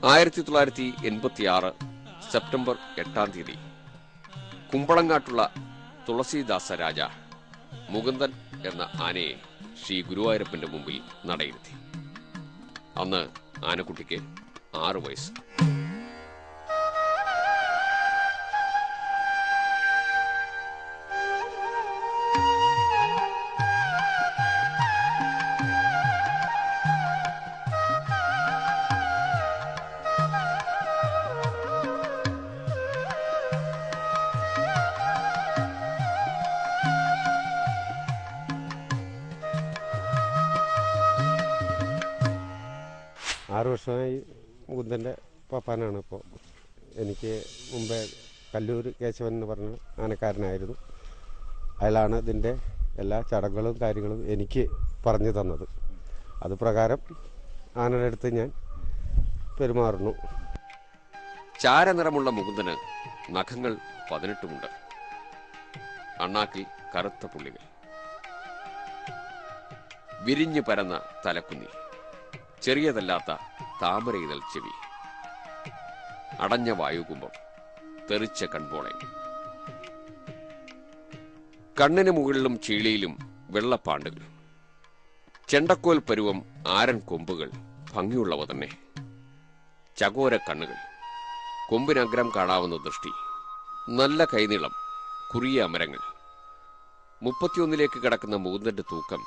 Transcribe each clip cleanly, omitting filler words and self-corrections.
1986 September 8 കുമ്പളങ്ങാട്ടുള്ള Tulsidas രാജ മുകുന്ദൻ എന്ന ആനയെ ശ്രീ ഗുരുവായൂരപ്പന്റെ മുമ്പിൽ നടയിരുത്തി. അന്ന് ആനക്കുട്ടിക്ക് 6 വയസ്സ്. ആറ് വർഷമായി മുകുന്ദൻ്റെ പപ്പാനാണ്. ഇപ്പോൾ എനിക്ക് മുമ്പേ കല്ലൂർ കേശവൻ എന്ന് പറഞ്ഞ ആനക്കാരനായിരുന്നു. അയാളാണ് ഇതിൻ്റെ എല്ലാ ചടങ്ങുകളും കാര്യങ്ങളും എനിക്ക് പറഞ്ഞു തന്നത്. അത് പ്രകാരം ആനയുടെ അടുത്ത് ഞാൻ പെരുമാറുന്നു. ചാരനിറമുള്ള മുകുന്ദന് നഖങ്ങൾ 18 അണ്ണാക്കിൽ കറുത്ത പുള്ളികൾ, വിരിഞ്ഞു പരന്ന തലക്കുന്നി, ചെറിയതല്ലാത്ത താമരയിതൾ ചെവി, അടഞ്ഞ വായുകുംഭം, തെറിച്ച കൺപോളെ, കണ്ണിന് മുകളിലും ചീളിയിലും വെള്ളപ്പാണ്ടുകൾ, ചെണ്ടക്കോൽ പരുവം ആരൻ കൊമ്പുകൾ ഭംഗിയുള്ളവ തന്നെ, ചകോര കണ്ണുകൾ, കൊമ്പിനഗ്രം കാണാവുന്ന ദൃഷ്ടി, നല്ല കൈനീളം, കുറിയ അമരങ്ങൾ. 31ലേക്ക് കടക്കുന്ന മുകുന്ദന്റെ തൂക്കം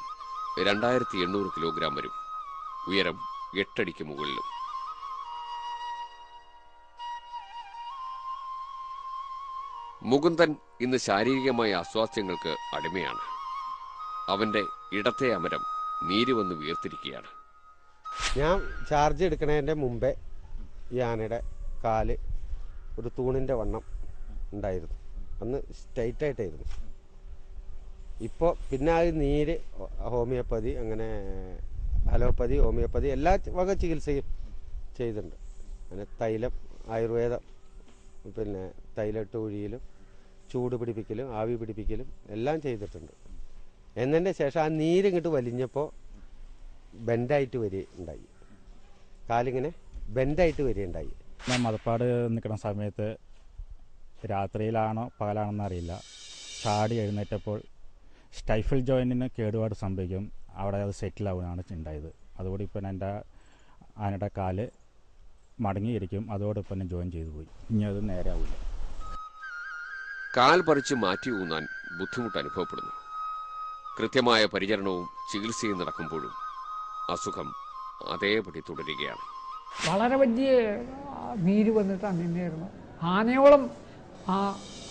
2800 കിലോഗ്രാം വരും. ഉയരം 8 അടിക്ക് മുകളിലും. മുകുന്ദൻ ഇന്ന് ശാരീരികമായ അസ്വാസ്ഥ്യങ്ങൾക്ക് അടിമയാണ്. അവന്റെ ഇടത്തെ അമരം നീര് വന്ന് വീർത്തിരിക്കുകയാണ്. ഞാൻ ചാർജ് എടുക്കുന്നതിൻ്റെ മുമ്പേ ഈ ആനയുടെ കാല് ഒരു തൂണിൻ്റെ വണ്ണം ഉണ്ടായിരുന്നു. അന്ന് സ്ട്രൈറ്റായിട്ടായിരുന്നു. ഇപ്പോൾ പിന്നെ അത് നീര് ഹോമിയോപ്പതി, അങ്ങനെ അലോപ്പതി, ഹോമിയോപ്പതി എല്ലാ വക ചികിത്സയും ചെയ്തിട്ടുണ്ട്. അങ്ങനെ തൈലം, ആയുർവേദം, പിന്നെ തൈലിട്ട് ഒഴിയിലും ചൂട് പിടിപ്പിക്കലും ആവി പിടിപ്പിക്കലും എല്ലാം ചെയ്തിട്ടുണ്ട്. എന്നതിൻ്റെ ശേഷം ആ നീരിങ്ങോട്ട് വലിഞ്ഞപ്പോൾ ബെൻഡായിട്ട് വരികയുണ്ടായി. കാലിങ്ങനെ ബെൻഡായിട്ട് വരികയുണ്ടായി. ഞാൻ മതപ്പാട് നിൽക്കുന്ന സമയത്ത് രാത്രിയിലാണോ പകലാണെന്ന് അറിയില്ല, ചാടി എഴുന്നേറ്റപ്പോൾ സ്റ്റൈഫിൽ ജോയിൻറ്റിന് കേടുപാട് സംഭവിക്കും. അവിടെ അത് സെറ്റിലാവുകയാണ് ഉണ്ടായത്. അതുകൂടി ഇപ്പം എൻ്റെ ആനയുടെ കാല് മടങ്ങിയിരിക്കും. അതോടൊപ്പം തന്നെ ജോയിൻ ചെയ്തു പോയി. ഇനി അത് നേരെ ആവില്ല. കാൽ പറിച്ച് മാറ്റി ഊന്നാൻ ബുദ്ധിമുട്ട് അനുഭവപ്പെടുന്നു. കൃത്യമായ പരിചരണവും ചികിത്സയും നടക്കുമ്പോഴും അസുഖം അതേപടി തുടരുകയാണ്. വളരെ വലിയ നീര് വന്നിട്ട് അങ്ങനെയായിരുന്നു. ആനയോളം ആ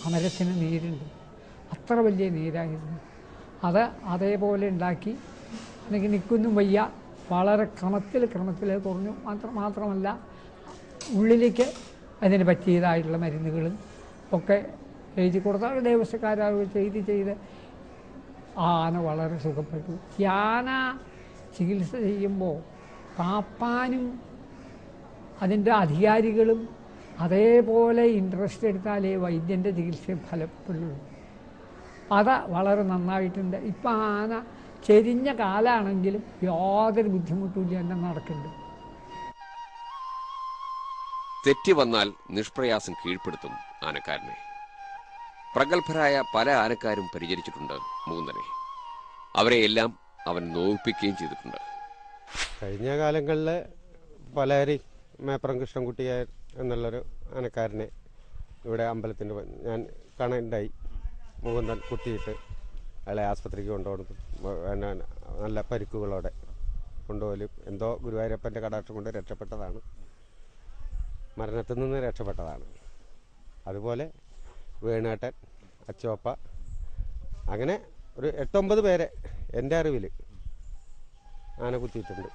അമരത്തിന് നീരുണ്ട്. അത്ര വലിയ നീരായിരുന്നു. അത് അതേപോലെ ഉണ്ടാക്കി എനിക്ക് നിൽക്കൊന്നും വയ്യ. വളരെ ക്രമത്തിൽ കുറഞ്ഞു. മാത്രമല്ല ഉള്ളിലേക്ക് അതിന് പറ്റിയതായിട്ടുള്ള മരുന്നുകളും ഒക്കെ എഴുതി കൊടുത്ത ദേവസ്വക്കാരാവ് ചെയ്ത് ആന വളരെ സുഖപ്പെട്ടു. ആന ചികിത്സ ചെയ്യുമ്പോൾ പാപ്പാനും അതിൻ്റെ അധികാരികളും അതേപോലെ ഇൻട്രസ്റ്റ് എടുത്താലേ വൈദ്യൻ്റെ ചികിത്സ ഫലപ്പെടുള്ളൂ. അത് വളരെ നന്നായിട്ടുണ്ട്. ഇപ്പം ആന ചെരിഞ്ഞ കാലാണെങ്കിലും യാതൊരു ബുദ്ധിമുട്ടുമില്ല, തന്നെ നടക്കുന്നുണ്ട്. തെറ്റി വന്നാൽ നിഷ്പ്രയാസം കീഴ്പ്പെടുത്തും ആനക്കാരനെ. പ്രഗത്ഭരായ പല ആനക്കാരും പരിചരിച്ചിട്ടുണ്ട് മുകുന്ദനെ. അവരെയെല്ലാം അവൻ നോവിപ്പിക്കുകയും ചെയ്തിട്ടുണ്ട്. കഴിഞ്ഞ കാലങ്ങളിൽ പലരും മേപ്പറം കൃഷ്ണൻകുട്ടി എന്നുള്ളൊരു ആനക്കാരനെ ഇവിടെ അമ്പലത്തിൻ്റെ ഞാൻ കാണാനുണ്ടായി. മുകുന്ദൻ കുത്തിയിട്ട് അയാളെ ആസ്പത്രിക്ക് കൊണ്ടുപോകുന്നു. നല്ല പരിക്കുകളോടെ കൊണ്ടുപോലും എന്തോ ഗുരുവായൂരപ്പൻ്റെ കടാക്ഷം കൊണ്ട് രക്ഷപ്പെട്ടതാണ്. മരണത്തിൽ നിന്ന് രക്ഷപ്പെട്ടതാണ്. അതുപോലെ വേണേട്ടൻ, അച്ചോപ്പ, അങ്ങനെ ഒരു 8-9 പേരെ എൻ്റെ അറിവിൽ ആന കുത്തിയിട്ടുണ്ട്.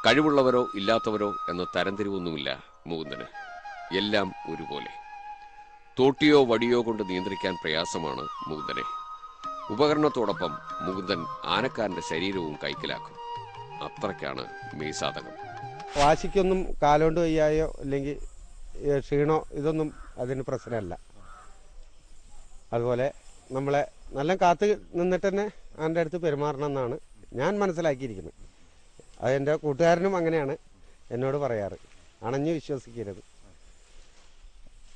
കഴിവുള്ളവരോ ഇല്ലാത്തവരോ എന്ന തരംതിരിവൊന്നുമില്ല മുകുന്ദന്. എല്ലാം ഒരുപോലെ. തോട്ടിയോ വടിയോ കൊണ്ട് നിയന്ത്രിക്കാൻ പ്രയാസമാണ് മുകുന്ദനെ. ഉപകരണത്തോടൊപ്പം മുകുന്ദൻ ആനക്കാരന്റെ ശരീരവും കൈക്കലാക്കും. അത്രയ്ക്കാണ് മെയ്സാധകം. വാശിക്കൊന്നും കാലുകൊണ്ട് വയ്യായോ അല്ലെങ്കിൽ ക്ഷീണോ ഇതൊന്നും അതിന് പ്രശ്നമല്ല. അതുപോലെ നമ്മളെ നല്ല കാത്ത് നിന്നിട്ട് തന്നെ ആൻ്റെ അടുത്ത് പെരുമാറണം എന്നാണ് ഞാൻ മനസ്സിലാക്കിയിരിക്കുന്നത്. അതെൻ്റെ കൂട്ടുകാരനും അങ്ങനെയാണ്. എന്നോട് പറയാറ്. അണഞ്ഞു വിശ്വസിക്കരുത്.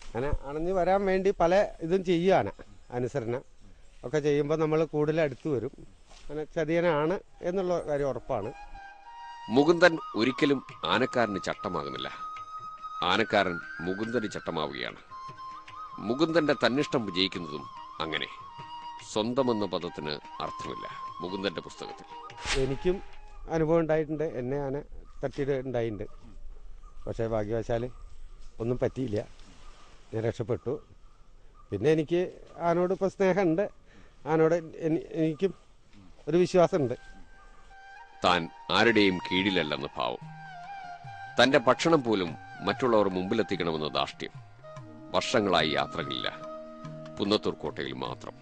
അങ്ങനെ അണഞ്ഞു വരാൻ വേണ്ടി പല ഇതും ചെയ്യുകയാണ്, അനുസരണ ഒക്കെ ചെയ്യുമ്പോൾ നമ്മൾ കൂടുതൽ അടുത്ത് വരും. അങ്ങനെ ചതിയനാണ് എന്നുള്ള കാര്യം ഉറപ്പാണ്. മുകുന്ദൻ ഒരിക്കലും ആനക്കാരന് ചട്ടമാകുന്നില്ല. ആനക്കാരൻ മുകുന്ദന് ചട്ടമാവുകയാണ്. മുകുന്ദന്റെ തന്നിഷ്ടം വിജയിക്കുന്നതും അങ്ങനെ. സ്വന്തമെന്ന പദത്തിന് അർത്ഥമില്ല മുകുന്ദന്റെ പുസ്തകത്തിൽ. എനിക്കും അനുഭവം ഉണ്ടായിട്ടുണ്ട്, എന്നെ ആന തട്ടിയിട്ടുണ്ടായിട്ടുണ്ട്. പക്ഷേ ഭാഗ്യവശാൽ ഒന്നും പറ്റിയില്ല, ഞാൻ രക്ഷപ്പെട്ടു. പിന്നെ എനിക്ക് ആനോട് ഇപ്പോൾ സ്നേഹമുണ്ട്, ആനോട് എനിക്കും ഒരു വിശ്വാസമുണ്ട്. താൻ ആരുടെയും കീഴിലല്ലെന്ന ഭാവം. തന്റെ ഭക്ഷണം പോലും മറ്റുള്ളവർ മുമ്പിലെത്തിക്കണമെന്ന ധാർഷ്ട്യം. വർഷങ്ങളായി യാത്രകളില്ല, പുന്നത്തൂർ കോട്ടയിൽ മാത്രം.